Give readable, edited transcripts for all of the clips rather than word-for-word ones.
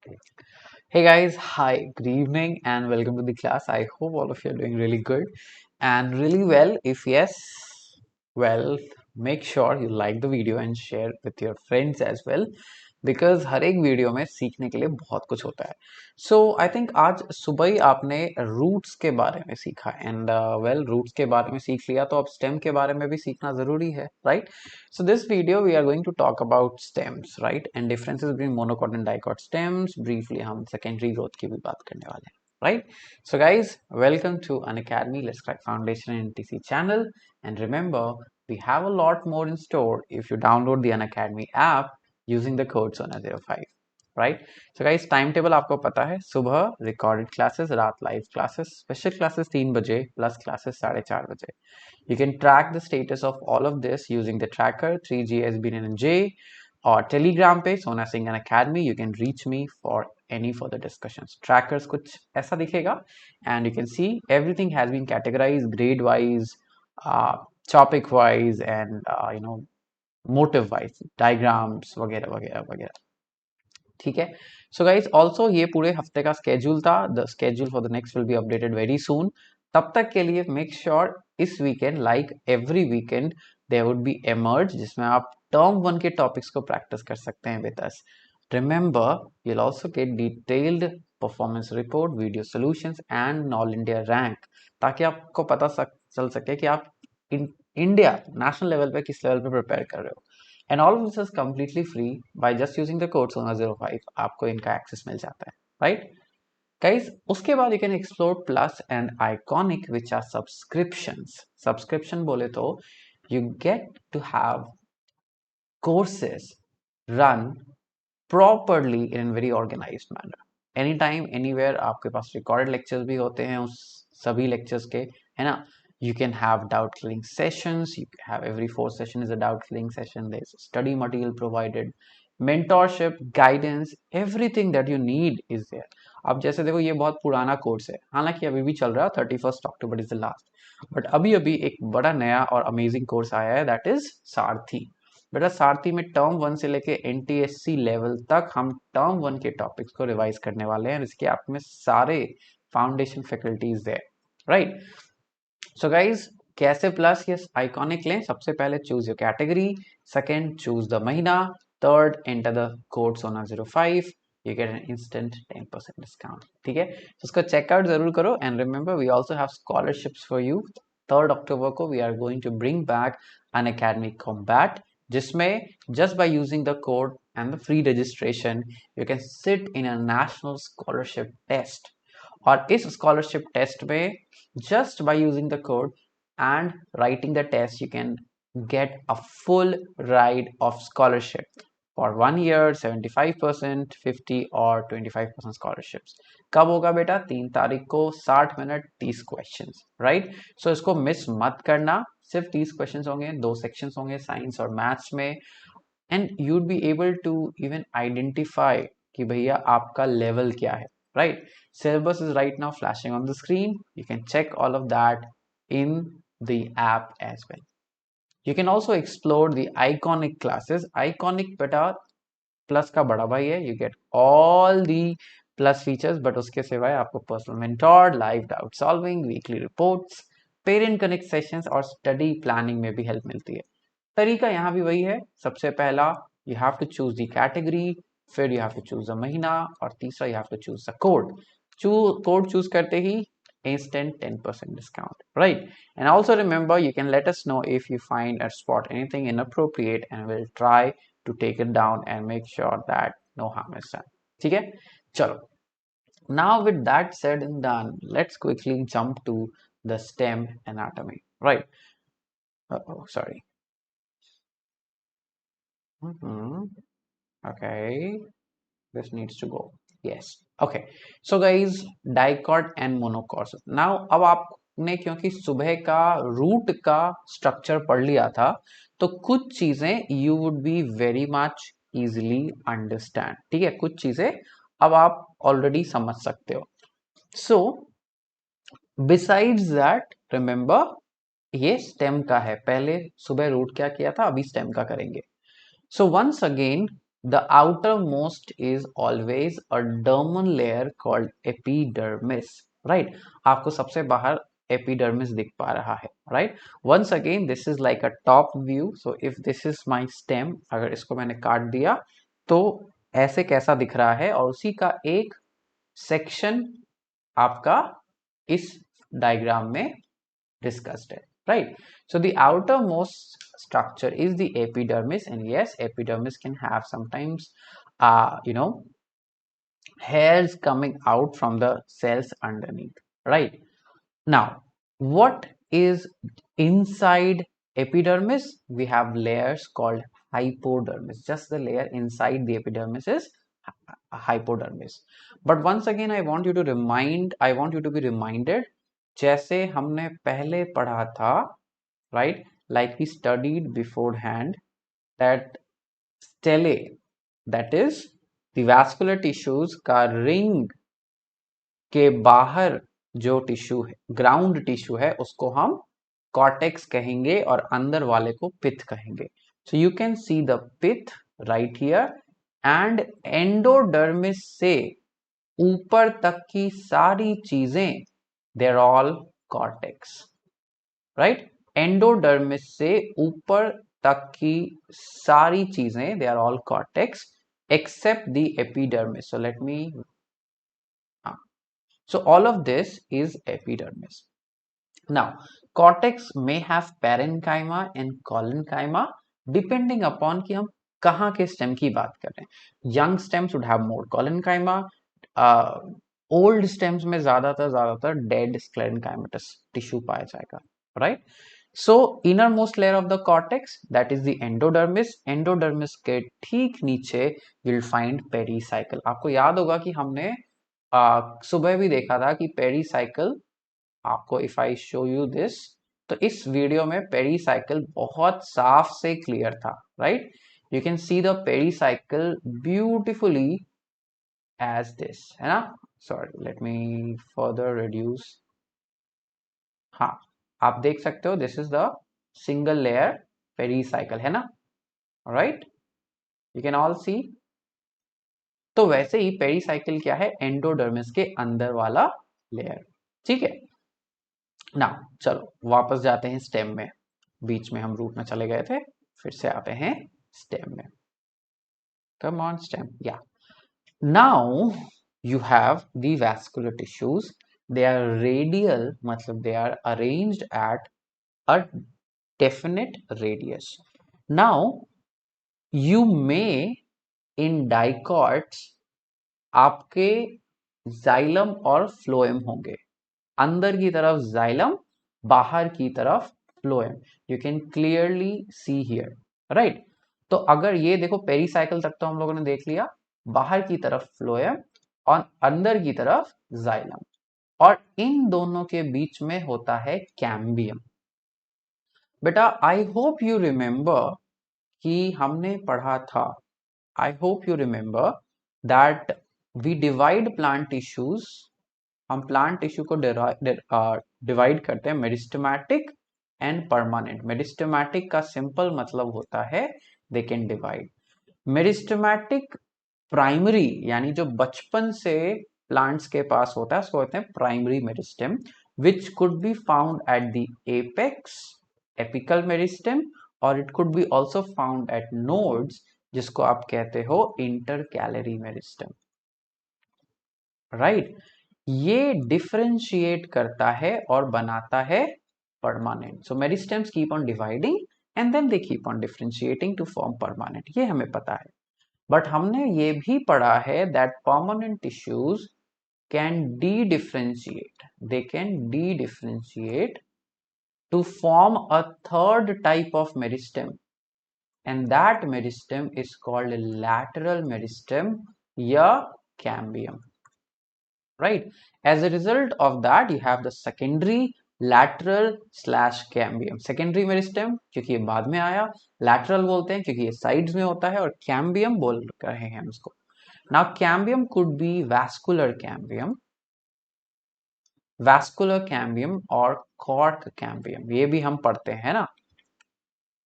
Hey guys, hi, good evening, and welcome to the class. I hope all of you are doing really good and really well. If yes, well, make sure you like the video and share with your friends as well because हर एक video में सीखने के लिए बहुत कुछ होता है. सो I think आज सुबह ही आपने रूट्स के बारे में सीखा एंड वेल रूट्स के बारे में सीख लिया तो अब स्टेम के बारे में भी सीखना ज़रूरी है, right? So this video we are going to talk about stems, right? And differences between monocot and dicot stems. Briefly, हम secondary growth की भी बात करने वाले हैं, right? So guys, welcome to Unacademy. Let's Crack Foundation and NTC channel. And remember, we have a lot more in store if you download the Unacademy app using the code SONA05. Right so guys time table आपको पता है सुबह recorded classes रात live classes special classes 3 बजे plus classes 4:30 बजे. You can track the status of all of this using the tracker 3GSBNNJ or Telegram पे Sona Singh and Academy. You can reach me for any further discussions. Trackers कुछ ऐसा दिखेगा and you can see everything has been categorized grade wise, topic wise and motive wise, diagrams वगैरह वगैरह वगैरह. ठीक है. So guys also ये पूरे हफ्ते का स्केड्यूल था. The schedule for the next will be updated very soon. तब तक के लिए मेक श्योर इस weekend like every weekend there would be emerge जिसमें आप टर्म 1 के टॉपिक्स को प्रैक्टिस कर सकते हैं with us. Remember you will also get detailed performance report, video solutions and all India rank ताकि आपको पता चल सके कि आप इंडिया नेशनल लेवल पे किस लेवल पे प्रिपेयर कर रहे हो. And all of this is completely free by just using the code SONA05. आपको इनका एक्सेस मिल जाता है, राइट गाइज. उसके बाद you can explore plus and iconic which are subscriptions. Subscription बोले तो you get to have courses run properly in very organised manner any time anywhere. आपके पास रिकॉर्डेड लेक्चर्स भी होते हैं उस सभी लेक्चर्स के, है ना. You can have doubt clearing sessions. You have every 4 session is a doubt clearing session. There's study material provided, mentorship, guidance, everything that you need is there. अब जैसे देखो ये बहुत पुराना कोर्स है, हालांकि अभी भी चल रहा है. 31 October is the last, but अभी अभी एक बड़ा नया और अमेजिंग कोर्स आया है, दैट इज सारथी. बेटा सारथी में टर्म 1 से लेके NTSC लेवल तक हम टर्म 1 के टॉपिक्स को रिवाइज करने वाले हैं. इसके आप में सारे फाउंडेशन फैकल्टीज है, राइट. सो गाइज कैसे प्लस ये आइकॉनिक लें? सबसे पहले choose your category, second choose the महीना, third enter the code SONA05. You get an instant 10% discount. ठीक है, तो उसको चेकआउट जरूर करो. And remember we also have scholarships for you. 3 अक्टूबर को we are going to bring back Unacademy combat जिसमें just by using the code and the free registration you can sit in a national scholarship test. और इस scholarship test में just by using the code and writing the test you can get a full ride of scholarship for 1 year. 75%, 50 और 25% scholarships. कब होगा बेटा? 3 तारीख को 60 minute 30 question, right. सो इसको मिस मत करना. सिर्फ 30 क्वेश्चन होंगे, 2 सेक्शंस होंगे साइंस और मैथ्स में. And you'd be able to even identify कि भैया आपका लेवल क्या है, right? Syllabus is right now flashing on the screen. You can check all of that in the app as well. You can also explore the iconic classes. Iconic beta plus का बड़ा भाई है. You get all the plus features, but उसके सिवाय आपको personal mentor, live doubt solving, weekly reports, parent connect sessions और study planning में भी help मिलती है. तरीका यहाँ भी वही है. सबसे पहला you have to choose the category, फिर you have to choose the महीना और तीसरा you have to choose the code. Code choose करते ही instant 10% discount, right? And also remember you can let us know if you find or spot anything inappropriate and we'll try to take it down and make sure that no harm is done. ठीक है, चलो. Now with that said and done, let's quickly jump to the stem anatomy, right? Oh, sorry. Okay, this needs to go. Yes. Okay. So guys, dicot and monocot. Now अब आपने क्योंकि सुबह का root का structure पढ़ लिया था तो कुछ चीजें you would be very much easily understand. ठीक है, कुछ चीजें अब आप ऑलरेडी समझ सकते हो. So besides that, remember ये स्टेम का है. पहले सुबह रूट क्या किया था, अभी स्टेम का करेंगे. So once again, The outermost is always a dermal layer called epidermis, right? आपको सबसे बाहर epidermis दिख पा रहा है, right? Once again, this is like a top view. So if this is my stem, अगर इसको मैंने काट दिया तो ऐसे कैसा दिख रहा है, और उसी का एक सेक्शन आपका इस डायग्राम में discussed है, right? So the outermost structure is the epidermis, and yes, epidermis can have sometimes hairs coming out from the cells underneath, right? Now, what is inside epidermis? We have layers called hypodermis. Just the layer inside the epidermis is hypodermis. But once again, I want you to be reminded, जैसे हमने पहले पढ़ा था, right? Like we studied beforehand, that stelae, that is the vascular tissues का ring के बाहर जो tissue है, ग्राउंड टिश्यू है, उसको हम कॉर्टेक्स कहेंगे और अंदर वाले को पिथ कहेंगे. So you can see the pith right here, and endodermis से ऊपर तक की सारी चीजें they are all cortex, right? Endodermis से ऊपर तक की सारी चीजें they are all cortex except the epidermis. So let me so all of this is epidermis. Now, cortex may have parenchyma and collenchyma depending upon कि हम कहाँ के स्टेम की बात कर रहे हैं. Young stems would have more collenchyma. Old stems में ज्यादातर dead sclerenchymatous tissue पाया जाएगा, right? So innermost layer of the cortex, that is the endodermis. Endodermis के ठीक नीचे you'll find pericycle. आपको याद होगा कि हमने सुबह भी देखा था कि पेरीसाइकिल, आपको if I show you this, तो इस वीडियो में पेरीसाइकिल बहुत साफ से क्लियर था, right? You can see the pericycle beautifully as this, है ना? Sorry, let me further reduce. हाँ, आप देख सकते हो, this is the single layer pericycle, है ना? Right, you can all see. तो वैसे ही पेरीसाइकिल क्या है? एंडोडर्मिस के अंदर वाला लेयर, ठीक है ना? चलो वापस जाते हैं स्टेम में. बीच में हम रूट में चले गए थे, फिर से आते हैं स्टेम में. Come on stem. या now you have the vascular tissues. They are radial, मतलब they are arranged at a definite radius. Now you may in dicots आपके जाइलम और फ्लोएम होंगे. अंदर की तरफ जाइलम, बाहर की तरफ phloem. You can clearly see here, right? तो अगर ये देखो, पेरीसाइकिल तक तो हम लोगों ने देख लिया, बाहर की तरफ फ्लोएम और अंदर की तरफ जाइलम, और इन दोनों के बीच में होता है कैम्बियम. बेटा आई होप यू रिमेंबर कि हमने पढ़ा था, I hope you remember that we divide plant tissues. हम प्लांट टिश्यू को डिवाइड करते हैं मेरिस्टेमेटिक एंड परमानेंट. मेरिस्टेमेटिक का सिंपल मतलब होता है they can divide. Meristematic primary, यानी जो बचपन से प्लांट्स के पास होता है, उसको कहते हैं primary meristem, which could be found at the apex, apical meristem, और it could be also found at nodes, जिसको आप कहते हो इंटरकैलरी मेरिस्टेम, राइट? ये डिफरेंशिएट करता है और बनाता है permanent. So meristems keep on dividing and then they keep on differentiating to form permanent. ये हमें पता है. बट हमने ये भी पढ़ा है that permanent tissues can dedifferentiate, they can dedifferentiate to form a third type of meristem, and that meristem is called lateral meristem या cambium, right? As a result of that, you have the secondary lateral slash cambium. Secondary meristem क्योंकि ये बाद में आया, lateral बोलते हैं क्योंकि ये sides में होता है, और cambium बोल रहे हैं हम इसको. Now cambium could be vascular cambium or cork cambium. ये भी हम पढ़ते हैं ना.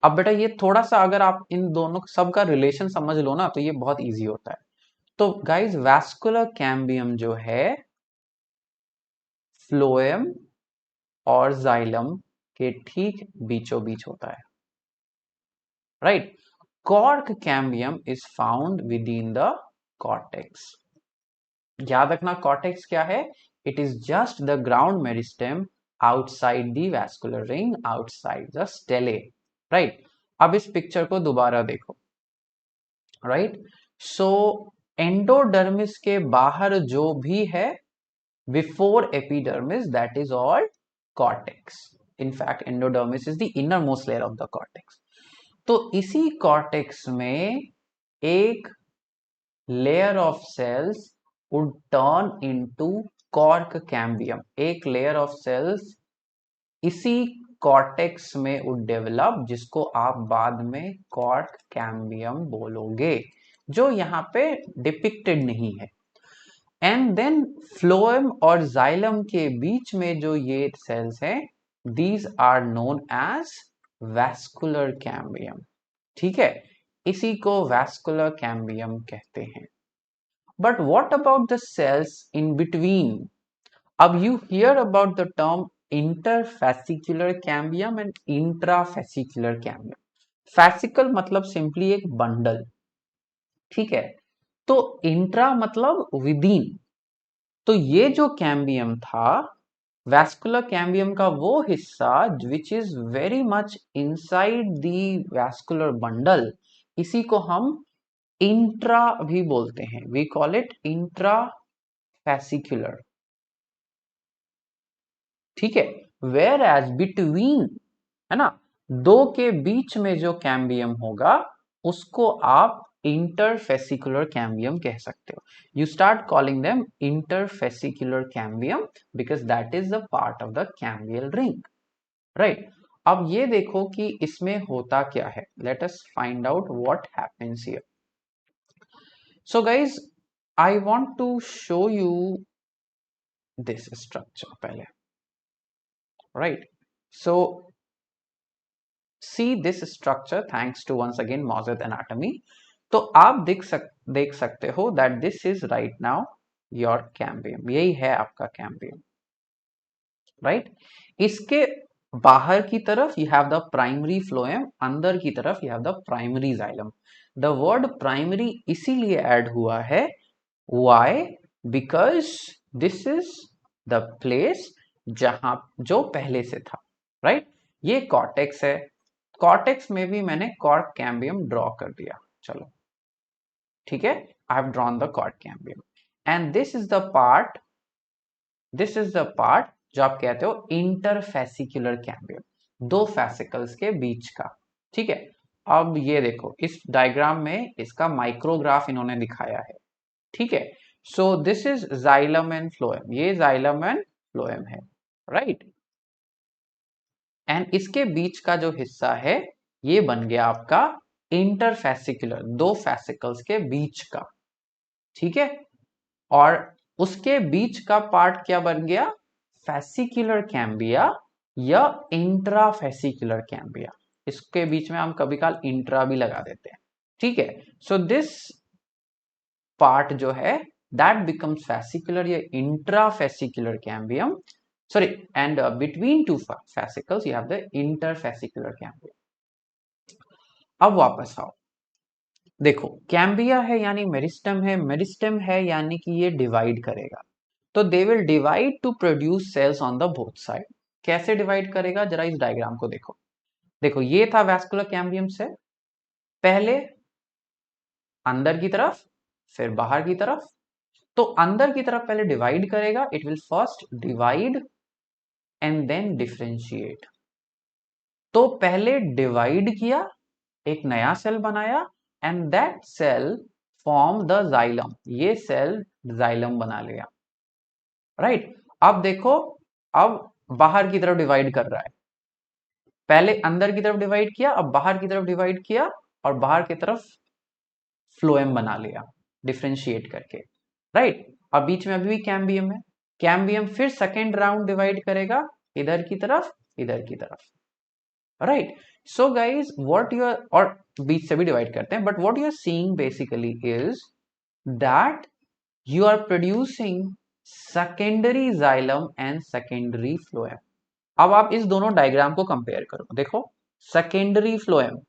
अब बेटा ये थोड़ा सा अगर आप इन दोनों सब का रिलेशन समझ लो ना तो ये बहुत इजी होता है। तो गाइस वैस्कुलर कैम्बियम जो है फ्लोएम और जाइलम के ठीक बीचों बीच होता है, right. Cork cambium is found with in the cortex. याद रखना कॉर्टेक्स क्या है, it is just the ground meristem outside the vascular ring, outside the stele, right. अब इस पिक्चर को दोबारा देखो, राइट। सो एंडोडर्मिस के बाहर जो भी है before epidermis, that is all cortex. In fact endodermis is the innermost layer of the cortex. तो इसी कॉर्टेक्स में एक layer of cells would turn into cork cambium। एक लेयर ऑफ सेल्स इसी कॉर्टेक्स में would develop, जिसको आप बाद में कॉर्क कैम्बियम बोलोगे, जो यहाँ पे डिपिक्टेड नहीं है। एंड देन फ्लोएम और जाइलम के बीच में जो ये सेल्स हैं, these are known as vascular cambium, ठीक है। इसी को वैस्कुलर कैम्बियम कहते हैं। But what about the cells in between? अब you hear about the term interfascicular cambium and intrafascicular cambium। fascicle मतलब सिंपली एक बंडल, ठीक है। तो इंट्रा मतलब विदिन। तो ये जो कैम्बियम था, वैस्कुलर कैम्बियम का वो हिस्सा which is very much inside the vascular bundle, इसी को हम इंट्रा भी बोलते हैं। We call it intra fascicular, ठीक है। वेयर एज बिटवीन, है ना, दो के बीच में जो कैम्बियम होगा उसको आप इंटरफेसिकुलर कैम्बियम कह सकते हो। You start calling them interfascicular cambium because that is the part of the cambial ring, right. अब ये देखो कि इसमें होता क्या है। Let us find out what happens here. So guys I want to show you this structure पहले, right. So see this structure thanks to once again Mozart anatomy। तो आप देख सकते हो that this is right now your cambium, यही है आपका cambium, right। इसके बाहर की तरफ you have the primary phloem, अंदर की तरफ you have the primary xylem। the word primary इसीलिए ऐड हुआ है, why, because this is the place जहां जो पहले से था, right। ये कॉर्टेक्स है, कॉर्टेक्स में भी मैंने कॉर्क कैम्बियम ड्रॉ कर दिया, चलो ठीक है। I have drawn the cork cambium and this is the part, this is the part जो आप कहते हो इंटरफेसिकुलर कैम्बियम, दो फैसिकल्स के बीच का, ठीक है। अब ये देखो इस डायग्राम में इसका माइक्रोग्राफ इन्होंने दिखाया है, ठीक है। So this is xylem and phloem, ये जाइलम एंड फ्लोएम है, राइट। एंड इसके बीच का जो हिस्सा है ये बन गया आपका इंटरफेसिकुलर, दो फैसिकल्स के बीच का, ठीक है। और उसके बीच का पार्ट क्या बन गया, फैसिकुलर कैम्बिया या इंट्राफेसिकुलर कैम्बिया। इसके बीच में हम कभी काल इंट्रा भी लगा देते हैं, ठीक है। सो दिस पार्ट जो है दैट बिकम्स फैसिकुलर या intrafascicular cambium, sorry, and between two fascicles you have the interfascicular cambium। अब वापस आओ, देखो कैम्बिया है यानी मेरिस्टम है, मेरिस्टम है यानी कि ये डिवाइड करेगा, तो they will divide to produce cells on the both side. कैसे डिवाइड करेगा जरा इस डायग्राम को देखो, देखो ये था वैस्कुलर कैम्बियम से, पहले अंदर की तरफ फिर बाहर की तरफ। तो अंदर की तरफ पहले डिवाइड करेगा, it will first divide and then differentiate. तो पहले डिवाइड किया, एक नया सेल बनाया and that cell form the xylem, ये सेल जाइलम बना लिया, राइट। अब देखो, अब बाहर की तरफ डिवाइड कर रहा है, पहले अंदर की तरफ डिवाइड किया, अब बाहर की तरफ डिवाइड किया और बाहर की तरफ फ्लोएम बना लिया डिफरेंशिएट करके, राइट। अब बीच में अभी भी कैम्बियम है, कैम्बियम फिर सेकेंड राउंड डिवाइड करेगा, इधर की तरफ इधर की तरफ, right. So guys what you are, और बीच से भी डिवाइड करते हैं, but what you are seeing basically is that you are producing secondary xylem and secondary phloem. अब आप इस दोनों डायग्राम को कंपेयर करो, देखो secondary phloem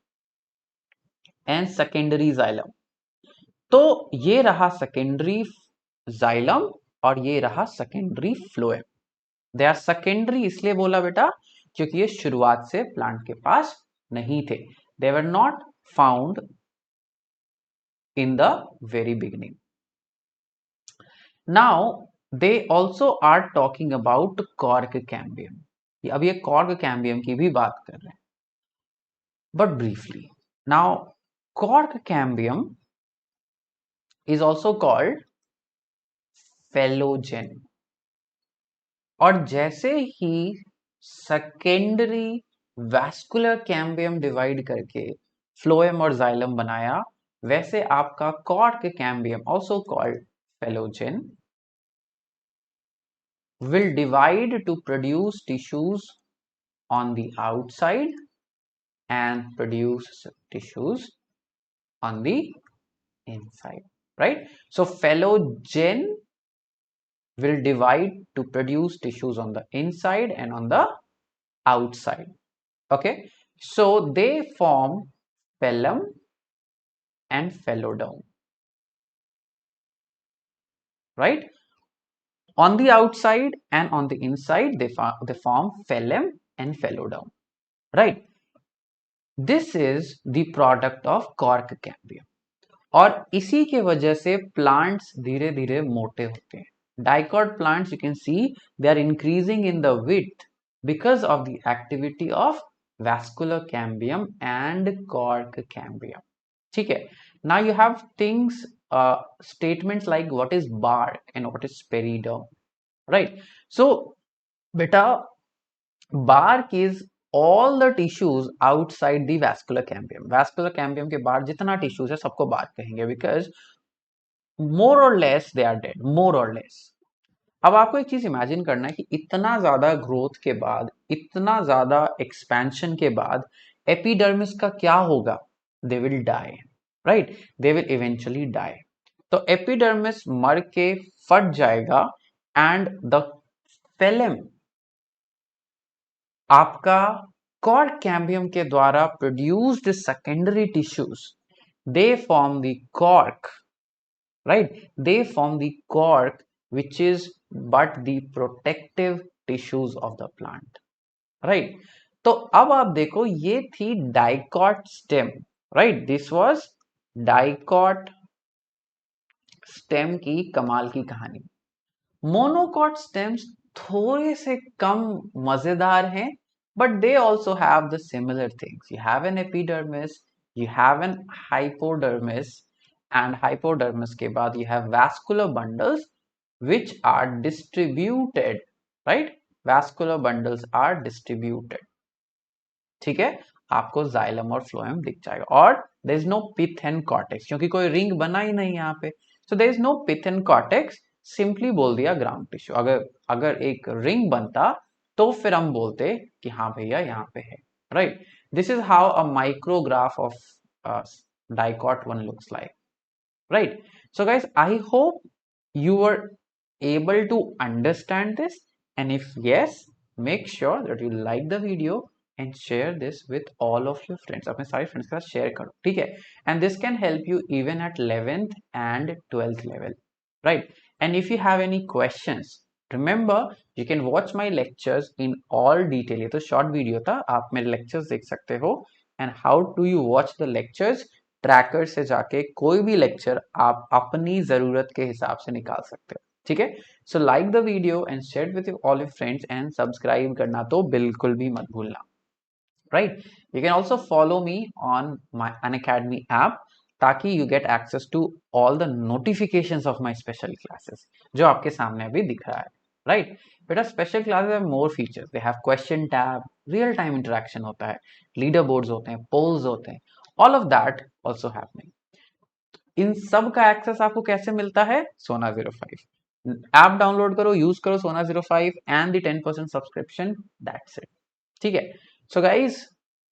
and secondary xylem, तो ये रहा secondary xylem और ये रहा secondary phloem. They are secondary इसलिए बोला बेटा क्योंकि ये शुरुआत से प्लांट के पास नहीं थे, they were not found in the very beginning. Now they also are talking about cork cambium. अब ये cork cambium की भी बात कर रहे हैं, but briefly. Now cork cambium is also called phellogen. और जैसे ही secondary vascular cambium डिवाइड करके phloem और xylem बनाया, वैसे आपका cork cambium also called phellogen will divide to produce tissues on the outside and produce tissues on the inside, right? So phellogen will divide to produce tissues on the inside and on the outside. Okay, so they form phellem and phelloderm, right? On the outside and on the inside they form phellem and phelloderm, right? This is the product of cork cambium. और इसी के वजह से plants धीरे धीरे मोटे होते हैं. Dicot plants you can see they are increasing in the width because of the activity of vascular cambium and cork cambium. ठीक है. Now you have things, statements like what is bark and what is periderm, right? So beta, bark is all the tissues outside the vascular cambium. Vascular cambium के बाहर जितना tissues है सबको bark कहेंगे because more or less they are dead, more or less. अब आपको एक चीज इमेजिन करना है कि इतना ज्यादा ग्रोथ के बाद, इतना ज्यादा एक्सपेंशन के बाद एपिडर्मिस का क्या होगा? They will die, right? They will eventually die. तो एपिडर्मिस मर के फट जाएगा एंड द फेलम आपका कॉर्क कैम्बियम के द्वारा produced secondary tissues, they form the cork, right? They form the cork, which is but the protective tissues of the plant, right? तो अब आप देखो ये थी dicot stem, right? This was dicot stem की कमाल की कहानी. मोनोकॉट स्टेम्स थोड़े से कम मजेदार हैं, but they also have the similar things. You have an epidermis, you have an hypodermis, and hypodermis के बाद you have vascular bundles which are distributed, right? Vascular bundles are distributed. ठीक है, आपको xylem और फ्लोएम दिख जाएगा. और there is no pith and cortex क्योंकि कोई रिंग बना ही नहीं यहाँ पे. So there is no pith and cortex, simply बोल दिया ग्राउंड टिश्यू. अगर एक रिंग बनता तो फिर हम बोलते कि हाँ भैया यहाँ पे है, right? This is how a micrograph of dicot one looks like. Right? So guys, I hope you were able to understand this, and if yes, make sure that you like the video and share this with all of your friends. अपने सारे friends के साथ share करो, ठीक है? And this can help you even at 11th and 12th level, right? And if you have any questions, remember you can watch my lectures in all detail. ये तो short video था, आप मेरे lectures देख सकते हो. And how do you watch the lectures? Tracker से जाके कोई भी लेक्चर आप अपनी जरूरत के हिसाब से निकाल सकते हो, ठीक है? So like the video and share with all your friends and subscribe करना तो बिल्कुल भी मत भूलना, right? You can also follow me on my Unacademy app ताकि you get access to all the notifications of my special classes जो आपके सामने अभी दिख रहा है, राइट? बेटा special classes have more features. They have question tab, real time interaction होता है, लीडर बोर्ड्स होते हैं, पोल्स होते हैं, all of that also happening. इन सब का एक्सेस आपको कैसे मिलता है? सोना 05 ऐप डाउनलोड करो, यूज करो सोना 05 and the 10% subscription, that's it. ठीक है? So guys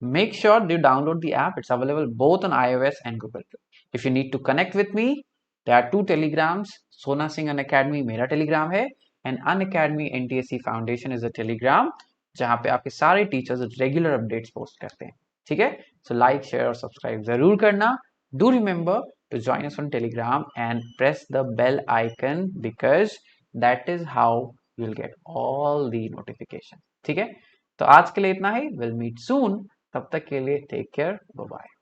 make sure you download the app. It's available both on iOS and Google Play. If you need to connect with me, there are two telegrams. Sona Singh Unacademy मेरा Telegram है, and Unacademy NTSC Foundation is a telegram जहाँ पे आपके सारे teachers regular updates post करते हैं. ठीक है, सो लाइक शेयर और सब्सक्राइब जरूर करना. Do remember to join us on Telegram and press the bell icon because that is how you'll get all the notifications. ठीक है, तो आज के लिए इतना ही. We'll meet soon. तब तक के लिए टेक केयर, बाय बाय.